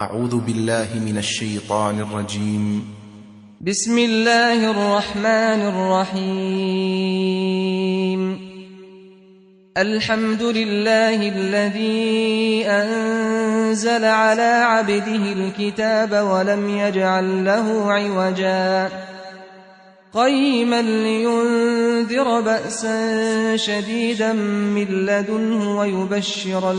أعوذ بالله من الشيطان الرجيم. بسم الله الرحمن الرحيم. الحمد لله الذي أنزل على عبده الكتاب ولم يجعل له عوجا قيما لينذر بأسا شديدا من لدنه ويبشر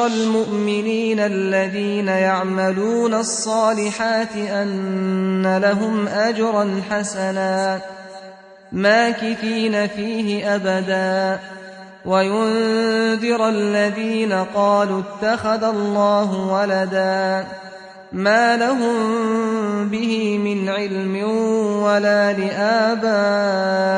المؤمنين الذين يعملون الصالحات أن لهم أجرا حسنا ماكثين فيه أبدا وينذر الذين قالوا اتخذ الله ولدا ما لهم به من علم ولا لآبائهم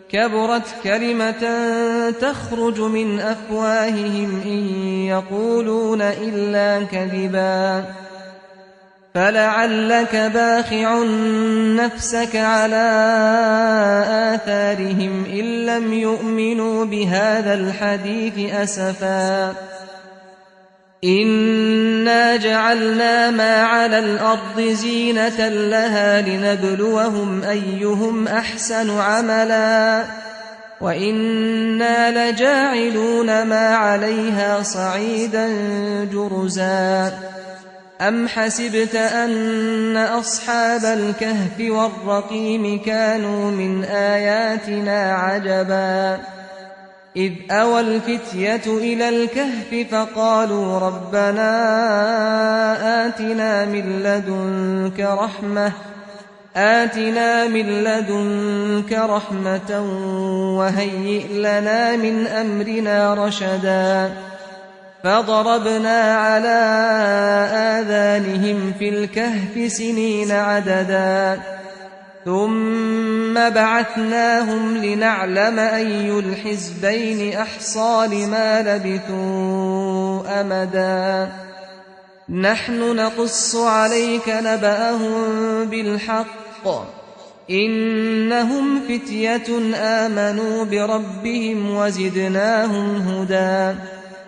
كبرت كلمة تخرج من أفواههم إن يقولون إلا كذبا فلعلك باخع نفسك على آثارهم إن لم يؤمنوا بهذا الحديث أسفا إنا جعلنا ما على الأرض زينة لها لنبلوهم أيهم أحسن عملا وإنا لجاعلون ما عليها صعيدا جرزا أم حسبت أن أصحاب الكهف والرقيم كانوا من آياتنا عجبا إذ أوى الفتية إلى الكهف فقالوا ربنا آتنا من لدنك رحمة وهيئ لنا من أمرنا رشدا فضربنا على آذانهم في الكهف سنين عددا ثم بعثناهم لنعلم أي الحزبين أحصى لما لبثوا أمدا نحن نقص عليك نبأهم بالحق إنهم فتية آمنوا بربهم وزدناهم هدى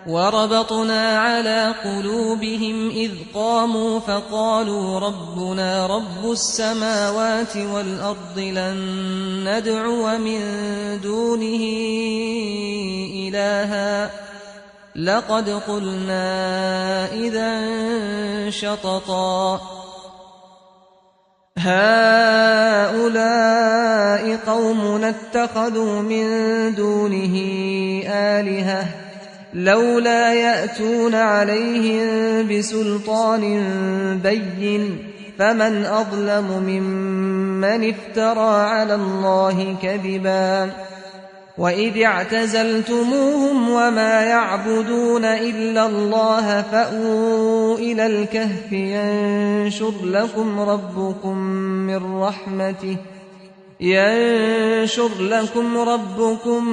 وربطنا على قلوبهم إذ قاموا فقالوا ربنا رب السماوات والأرض لن ندعو من دونه إلها لقد قلنا إذا شططا هؤلاء قومنا اتخذوا من دونه آلهة لولا يأتون عليهم بسلطان بين فمن أظلم ممن افترى على الله كذبا وإذ اعتزلتموهم وما يعبدون إلا الله فأووا إلى الكهف ينشر لكم ربكم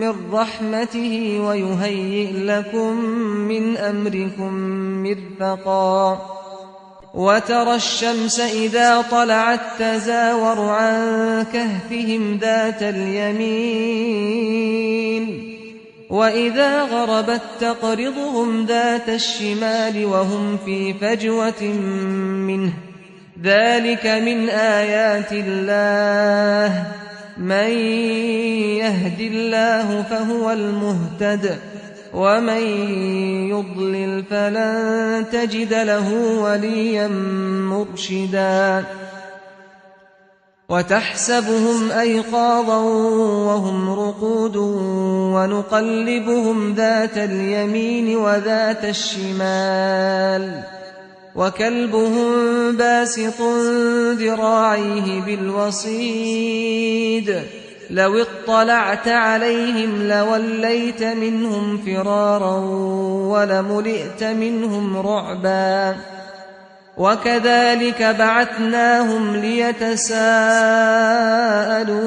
من رحمته ويهيئ لكم من أمركم مرفقا وترى الشمس إذا طلعت تزاور عن كهفهم ذات اليمين وإذا غربت تقرضهم ذات الشمال وهم في فجوة منه ذلك من آيات الله من يهد الله فهو المهتد ومن يضلل فلن تجد له وليا مرشدا وتحسبهم أيقاظا وهم رقود ونقلبهم ذات اليمين وذات الشمال وكلبهم باسط ذراعيه بالوصيد لو اطلعت عليهم لوليت منهم فرارا ولملئت منهم رعبا وكذلك بعثناهم ليتساءلوا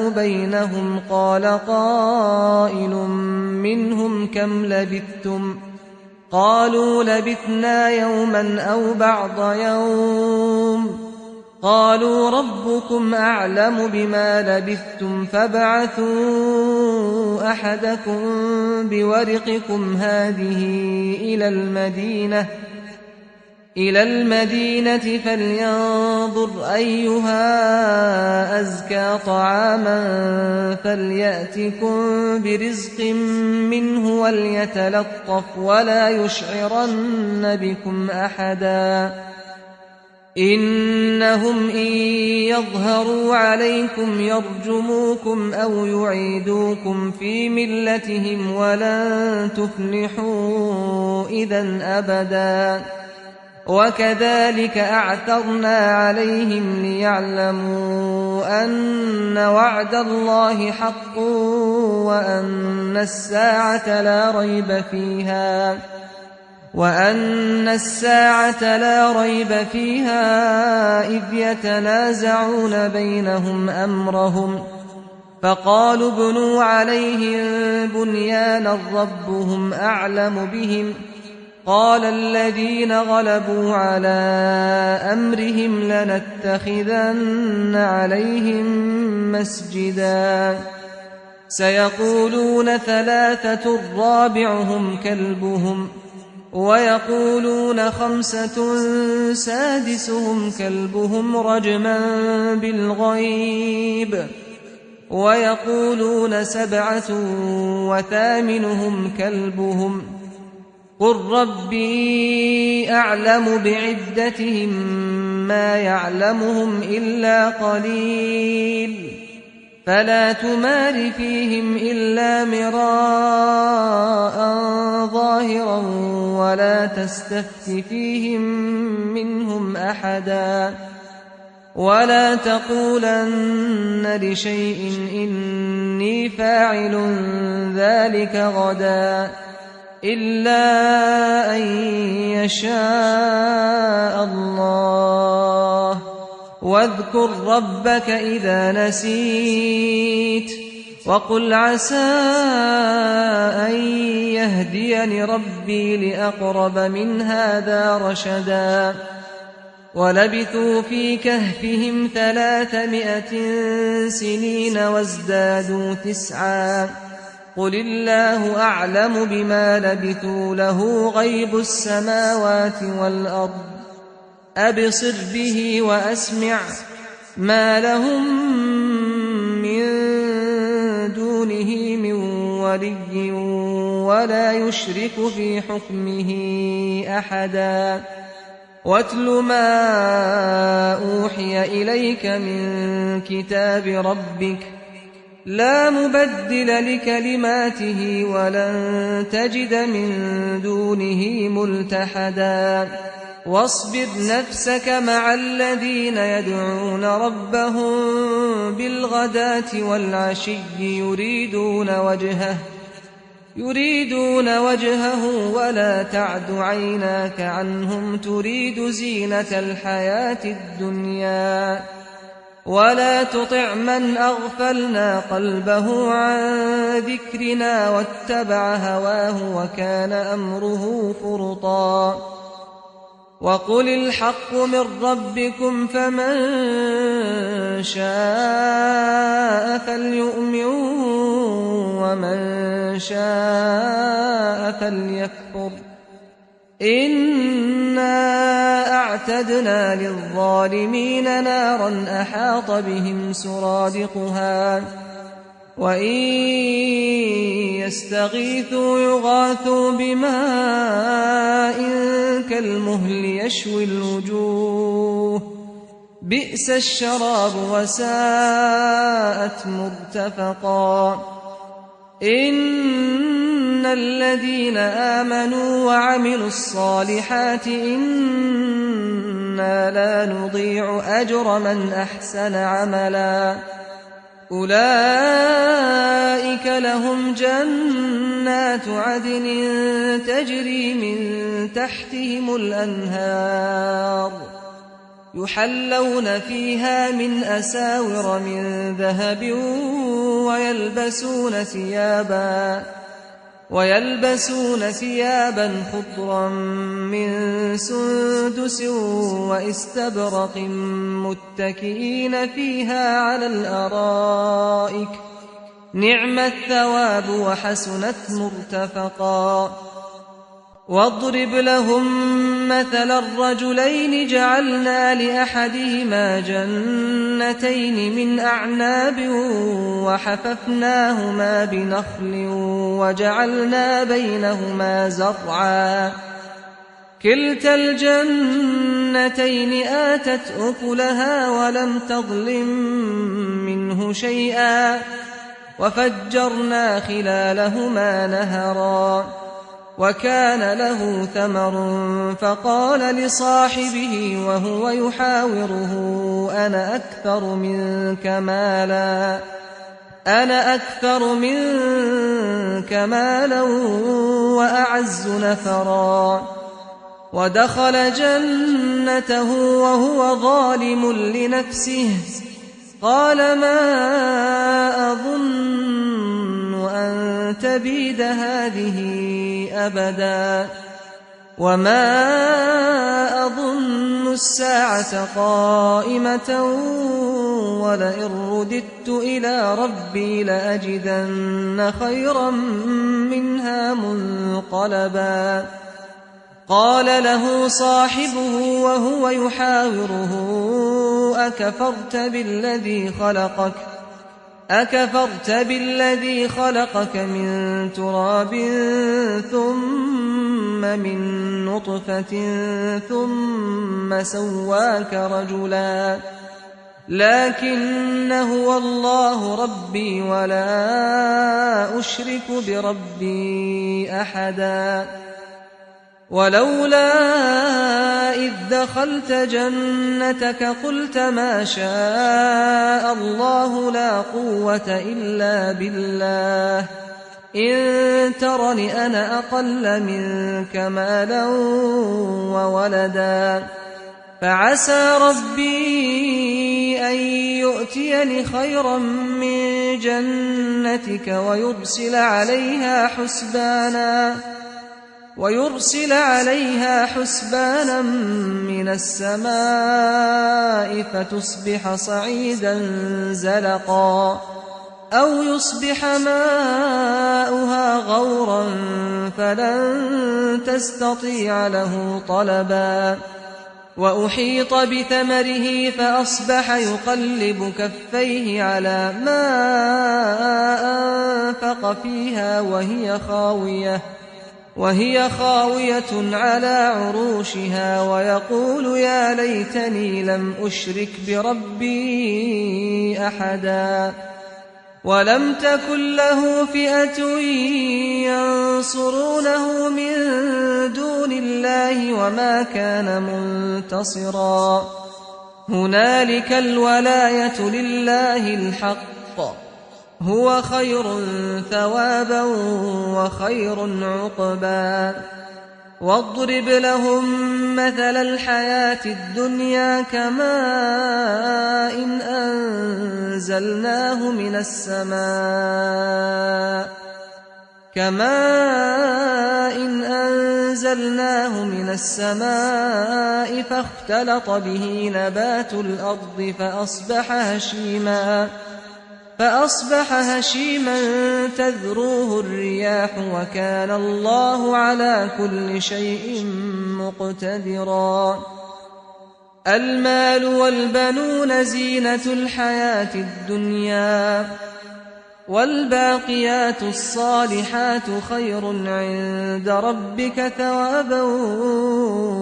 بينهم قال قائل منهم كم لبثتم قالوا لبثنا يوما أو بعض يوم قالوا ربكم أعلم بما لبثتم فابعثوا أحدكم بورقكم هذه إلى المدينة فلينظر أيها أزكى طعاما فليأتكم برزق منه وليتلطف ولا يشعرن بكم أحدا إنهم إن يظهروا عليكم يرجموكم أو يعيدوكم في ملتهم ولن تفلحوا إذا أبدا وكذلك أعثرنا عليهم ليعلموا أن وعد الله حق وأن الساعة لا ريب فيها إذ يتنازعون بينهم أمرهم فقالوا ابنوا عليهم بنيانا ربهم أعلم بهم قال الذين غلبوا على أمرهم لنتخذن عليهم مسجدا سيقولون 3 رابعهم كلبهم ويقولون 5 سادسهم كلبهم رجما بالغيب ويقولون 7 وثامنهم كلبهم قل ربي أعلم بعدتهم ما يعلمهم إلا قليل فلا تمار فيهم إلا مراء ظاهرا ولا تستفت فيهم منهم أحدا ولا تقولن لشيء إني فاعل ذلك غدا إلا أن يشاء الله واذكر ربك إذا نسيت وقل عسى أن يهديني ربي لأقرب من هذا رشدا ولبثوا في كهفهم 300 سنين وازدادوا 9 قل الله أعلم بما لبثوا له غيب السماوات والأرض أبصر به وأسمع ما لهم من دونه من ولي ولا يشرك في حكمه أحدا واتل ما أوحي إليك من كتاب ربك لا مبدل لكلماته ولن تجد من دونه ملتحدا واصبر نفسك مع الذين يدعون ربهم بالغداة والعشي يريدون وجهه ولا تعد عيناك عنهم تريد زينة الحياة الدنيا ولا تطع من أغفلنا قلبه عن ذكرنا واتبع هواه وكان أمره فرطا وقل الحق من ربكم فمن شاء فليؤمن ومن شاء فليكفر إنا أعتدنا للظالمين نارا أحاط بهم سرادقها وإن يستغيثوا يغاثوا بماء كالمهل يشوي الوجوه بئس الشراب وساءت مرتفقا إن الذين آمنوا وعملوا الصالحات إنا لا نضيع أجر من أحسن عملا أولئك لهم جنات عدن تجري من تحتهم الأنهار يحلون فيها من أساور من ذهب ويلبسون ثيابا خضرا من سندس وإستبرق متكئين فيها على الأرائك نعم الثواب وحسنت مرتفقا واضرب لهم مثل الرجلين جعلنا لأحدهما جنتين من أعناب وحففناهما بنخل وجعلنا بينهما زرعا كلتا الجنتين آتت أكلها ولم تظلم منه شيئا وفجرنا خلالهما نهرا وكان له ثمر فقال لصاحبه وهو يحاوره أنا أكثر منك مالا وأعز نفرا ودخل جنته وهو ظالم لنفسه قال ما أظن أن تبيد هذه أبدا وما أظن الساعة قائمة ولئن رددت إلى ربي لأجدن خيرا منها منقلبا قال له صاحبه وهو يحاوره أكفرت بالذي خلقك من تراب ثم من نطفة ثم سواك رجلا لكن هو الله ربي ولا أشرك بربي أحدا ولولا إذ دخلت جنتك قلت ما شاء الله لا قوة إلا بالله إن ترني أنا أقل منك مالا وولدا فعسى ربي أن يؤتيني خيرا من جنتك ويرسل عليها حسبانا من السماء فتصبح صعيدا زلقا أو يصبح ماؤها غورا فلن تستطيع له طلبا وأحيط بثمره فأصبح يقلب كفيه على ما أنفق فيها وهي خاوية على عروشها ويقول يا ليتني لم أشرك بربي أحدا ولم تكن له فئة ينصرونه من دون الله وما كان منتصرا هنالك الولاية لله الحق هو خير ثوابا وخير عقبا واضرب لهم مثل الحياة الدنيا كماء أنزلناه من السماء فاختلط به نبات الأرض فأصبح هشيما تذروه الرياح وكان الله على كل شيء مقتدرا المال والبنون زينة الحياة الدنيا والباقيات الصالحات خير عند ربك ثوابا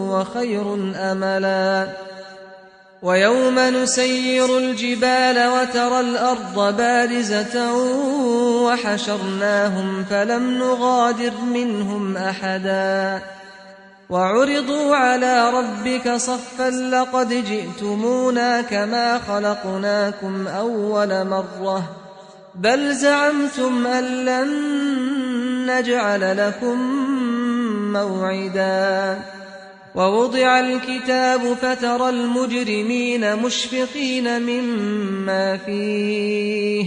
وخير أملا ويوم نسير الجبال وترى الأرض بارزة وحشرناهم فلم نغادر منهم أحدا وعرضوا على ربك صفا لقد جئتمونا كما خلقناكم أول مرة بل زعمتم أن لن نجعل لكم موعدا ووضع الكتاب فترى المجرمين مشفقين مما فيه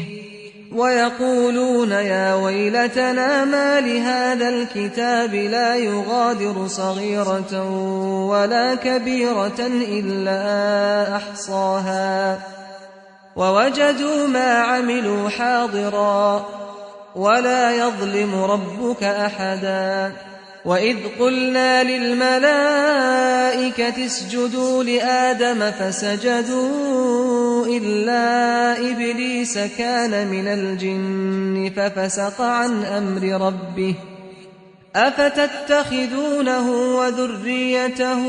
ويقولون يا ويلتنا ما لهذا الكتاب لا يغادر صغيرة ولا كبيرة إلا أحصاها ووجدوا ما عملوا حاضرا ولا يظلم ربك أحدا وإذ قلنا للملائكة اسجدوا لآدم فسجدوا إلا إبليس كان من الجن ففسق عن أمر ربه أفتتخذونه وذريته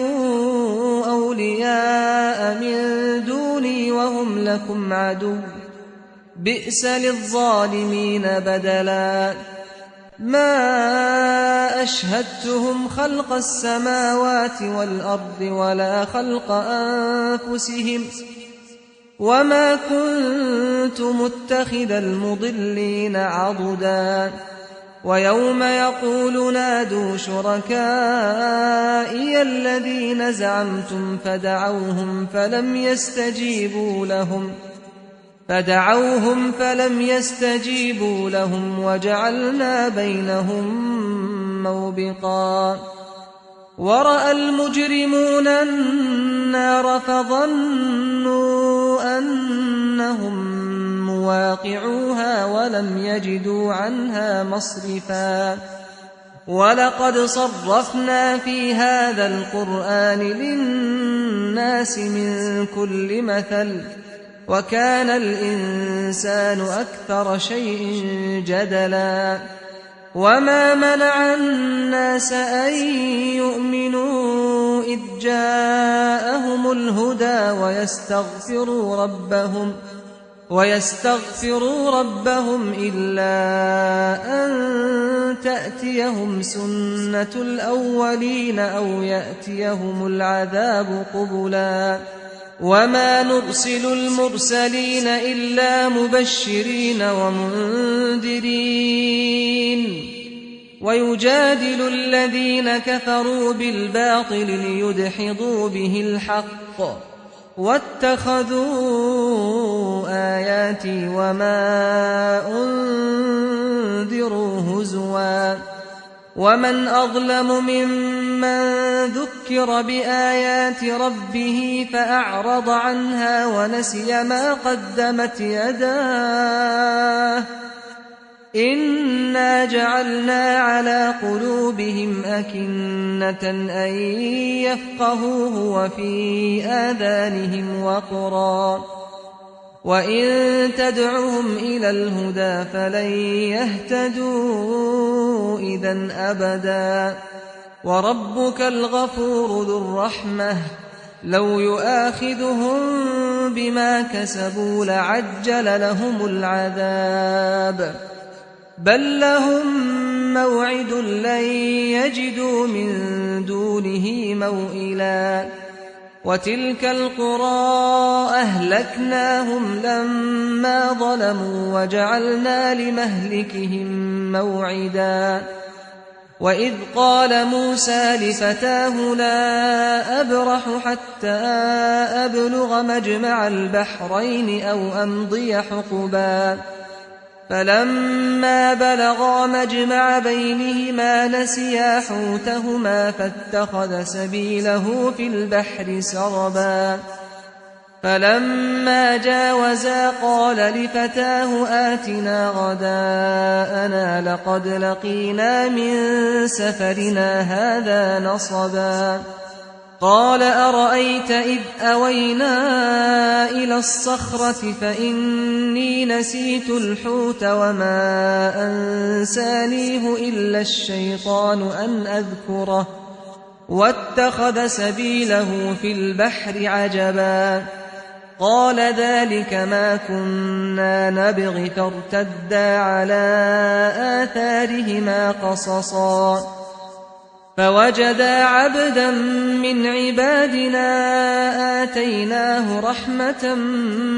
أولياء من دوني وهم لكم عدو بئس للظالمين بدلا ما أشهدتهم خلق السماوات والأرض ولا خلق أنفسهم وما كنت متخذ المضلين عضدا ويوم يقول نادوا شركائي الذين زعمتم فدعوهم فلم يستجيبوا لهم وجعلنا بينهم موبقا ورأى المجرمون النار فظنوا أنهم مواقعوها ولم يجدوا عنها مصرفا ولقد صرفنا في هذا القرآن للناس من كل مثل وكان الإنسان أكثر شيء جدلا وما منع الناس أن يؤمنوا إذ جاءهم الهدى ويستغفروا ربهم إلا أن تأتيهم سنة الأولين أو يأتيهم العذاب قبلا وما نرسل المرسلين إلا مبشرين ومنذرين ويجادل الذين كفروا بالباطل ليدحضوا به الحق واتخذوا آياتي وما أنذروا هزوا ومن أظلم ممن ذكر بآيات ربه فأعرض عنها ونسي ما قدمت يداه إنا جعلنا على قلوبهم أكنة أن يفقهوه وفي آذانهم وقرا وإن تدعهم إلى الهدى فلن يهتدوا إذا أبدا وربك الغفور ذو الرحمة لو يؤاخذهم بما كسبوا لعجل لهم العذاب بل لهم موعد لن يجدوا من دونه موئلا وتلك القرى أهلكناهم لما ظلموا وجعلنا لمهلكهم موعدا وإذ قال موسى لفتاه لا أبرح حتى أبلغ مجمع البحرين أو أمضي حقبا فلما بلغا مجمع بينهما نسيا حوتهما فاتخذ سبيله في البحر سربا فلما جاوزا قال لفتاه آتنا غداءنا لقد لقينا من سفرنا هذا نصبا قال أرأيت إذ أوينا إلى الصخرة فإني نسيت الحوت وما أنسانيه إلا الشيطان أن أذكره واتخذ سبيله في البحر عجبا قال ذلك ما كنا نبغي فارتدا على آثارهما قصصا فوجدا عبدا من عبادنا آتيناه رحمة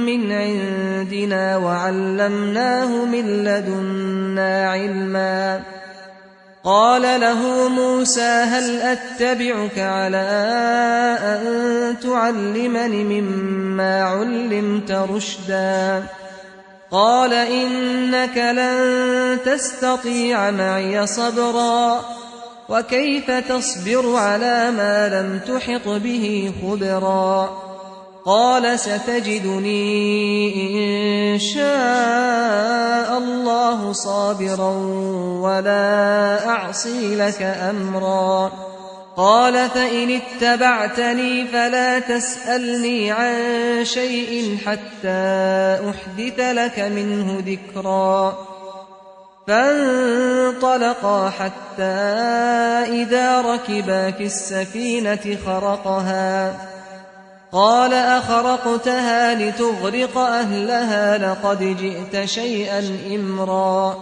من عندنا وعلمناه من لدنا علما قال له موسى هل أتبعك على أن تعلمني مما علمت رشدا قال إنك لن تستطيع معي صبرا وكيف تصبر على ما لم تحط به خبرا قال ستجدني إن شاء الله صابرا ولا أعصي لك أمرا قال فإن اتبعتني فلا تسألني عن شيء حتى أحدث لك منه ذكرا فانطلقا حتى إذا ركبا في السفينة خرقها قال أخرقتها لتغرق أهلها لقد جئت شيئا إمرا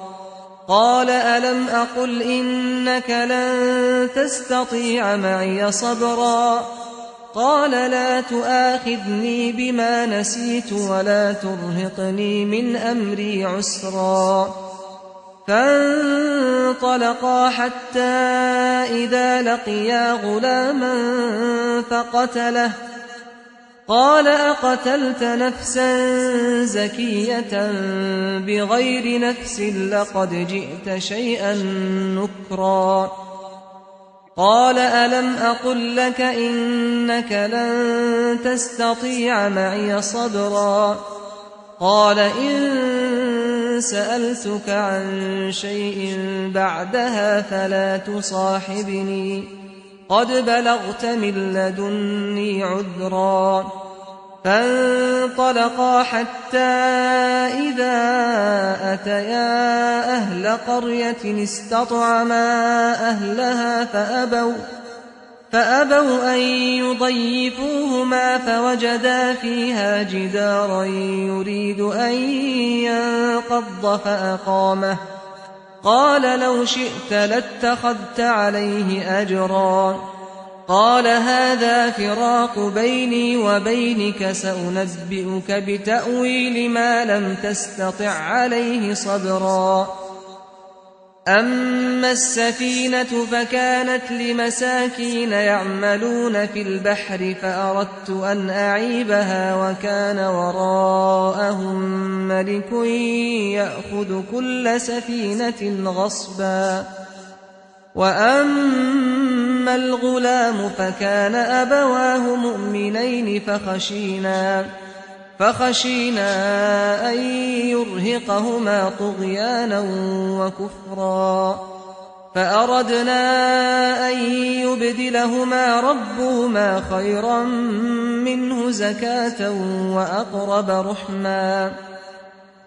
قال ألم أقل إنك لن تستطيع معي صبرا قال لا تؤاخذني بما نسيت ولا ترهقني من أمري عسرا فانطلقا حتى إذا لقيا غلاما فقتله قال أقتلت نفسا زكية بغير نفس لقد جئت شيئا نكرا قال ألم أقل لك إنك لن تستطيع معي صبرا قال إن سألتك عن شيء بعدها فلا تصاحبني قد بلغت من لدني عذرا فانطلقا حتى إذا أتيا أهل قرية استطعما أهلها فأبوا أن يضيفوهما فوجدا فيها جدارا يريد أن ينقض فأقامه قال لو شئت لاتخذت عليه أجرا قال هذا فراق بيني وبينك سأنبئك بتأويل ما لم تستطع عليه صبرا أما السفينة فكانت لمساكين يعملون في البحر فأردت أن أعيبها وكان وراءهم ملك يأخذ كل سفينة غصبا وأما الغلام فكان أبواه مؤمنين فخشينا أن يرهقهما طغيانا وكفرا فأردنا أن يبدلهما ربهما خيرا منه زكاة وأقرب رحما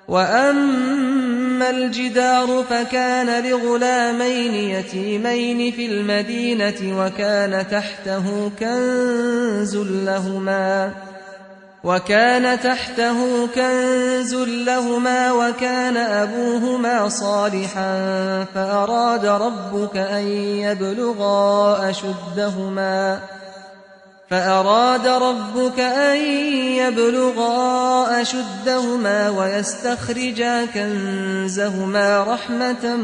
وأما الجدار فكان لغلامين يتيمين في المدينة وكان تحته كنز لهما وكان أبوهما صالحا فأراد ربك أن يبلغا أشدهما ويستخرجا كنزهما رحمة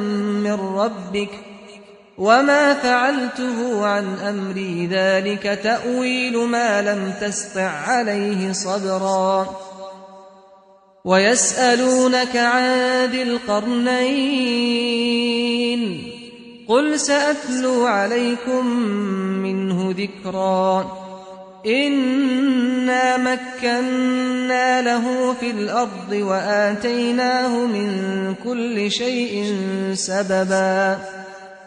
من ربك وما فعلته عن أمري ذلك تأويل ما لم تسطع عليه صبرا ويسألونك عن ذي القرنين قل سأتلو عليكم منه ذكرا إنا مكنا له في الأرض وآتيناه من كل شيء سببا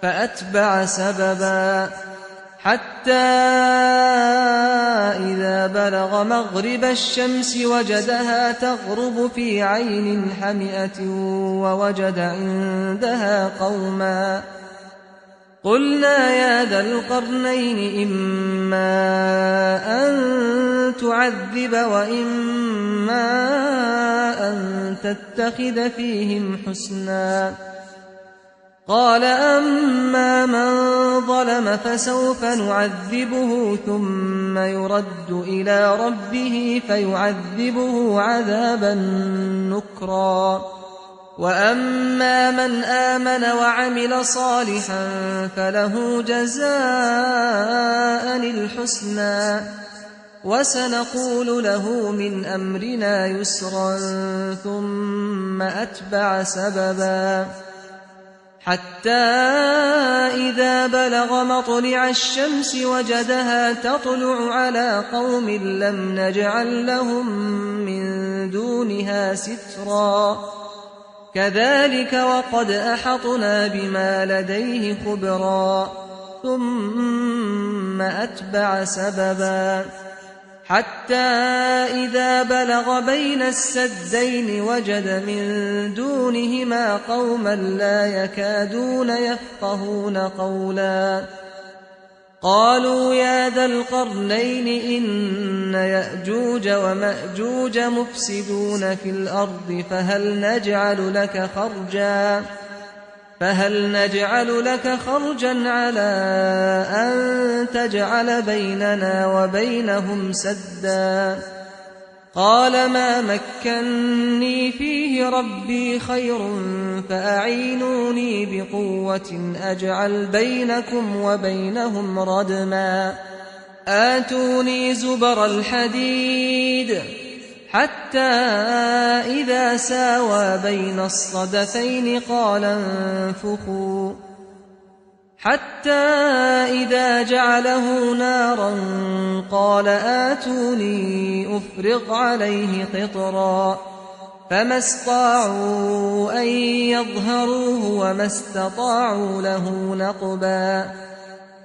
فأتبع سببا حتى إذا بلغ مغرب الشمس وجدها تغرب في عين حمئة ووجد عندها قوما قلنا يا ذا القرنين إما أن تعذب وإما أن تتخذ فيهم حسنا قال أما من ظلم فسوف نعذبه ثم يرد إلى ربه فيعذبه عذابا نكرا وأما من آمن وعمل صالحا فله جزاء الحسنى وسنقول له من أمرنا يسرا ثم أتبع سببا حتى إذا بلغ مطلع الشمس وجدها تطلع على قوم لم نجعل لهم من دونها سترا كذلك وقد أحطنا بما لديه خبرا ثم أتبع سببا حتى إذا بلغ بين السدين وجد من دونهما قوما لا يكادون يفقهون قولا قالوا يا ذا القرنين إن يأجوج ومأجوج مفسدون في الأرض فهل نجعل لك خرجا على أن تجعل بيننا وبينهم سدا قال ما مكني فيه ربي خير فأعينوني بقوة أجعل بينكم وبينهم ردما آتوني زبر الحديد حتى إذا ساوى بين الصدفين قال انفخوا حتى إذا جعله نارا قال آتوني أفرغ عليه قطرا فما استطاعوا أن يظهروه وما استطاعوا له نقبا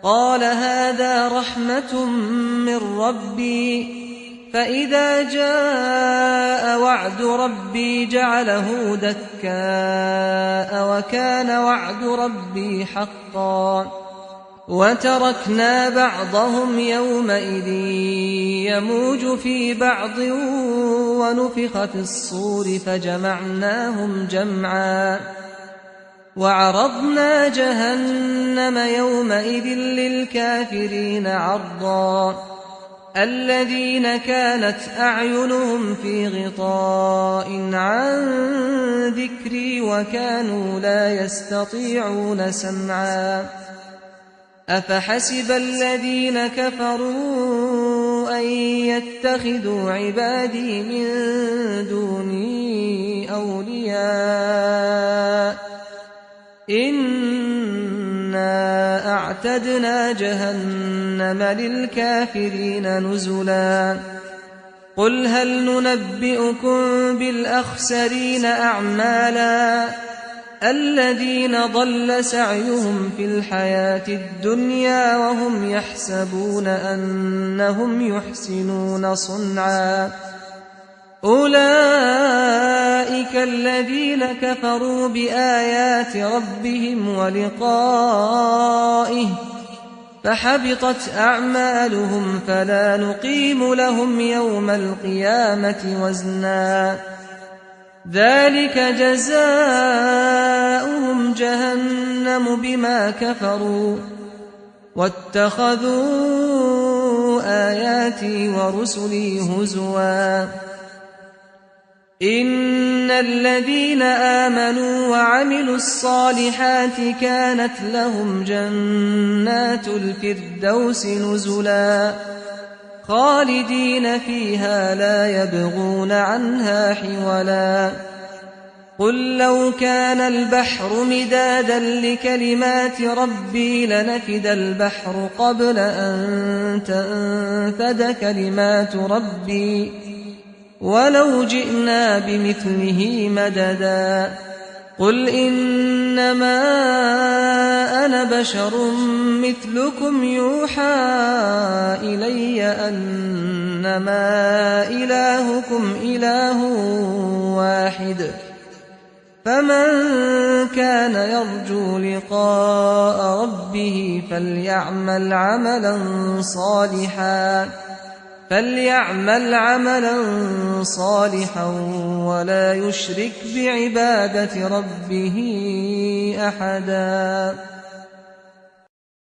قال هذا رحمة من ربي فإذا جاء وعد ربي جعله دكاء وكان وعد ربي حقا وتركنا بعضهم يومئذ يموج في بعض ونفخ في الصور فجمعناهم جمعا وعرضنا جهنم يومئذ للكافرين عرضا الذين كانت أعينهم في غطاء عن ذكري وكانوا لا يستطيعون سمعا أفحسب الذين كفروا أن يتخذوا عبادي من دوني أولياء إنا أعتدنا جهنم للكافرين نزلا قل هل ننبئكم بالأخسرين أعمالا الذين ضل سعيهم في الحياة الدنيا وهم يحسبون أنهم يحسنون صنعا أولئك الذين كفروا بآيات ربهم ولقائه فحبطت أعمالهم فلا نقيم لهم يوم القيامة وزنا ذلك جزاؤهم جهنم بما كفروا واتخذوا آياتي ورسلي هزوا إن الذين آمنوا وعملوا الصالحات كانت لهم جنات الفردوس نزلا خالدين فيها لا يبغون عنها حولا قل لو كان البحر مدادا لكلمات ربي لنفد البحر قبل أن تنفد كلمات ربي ولو جئنا بمثله مددا قل إنما أنا بشر مثلكم يوحى إلي أنما إلهكم إله واحد فمن كان يرجو لقاء ربه فليعمل عملا صالحا ولا يشرك بعبادة ربه أحدا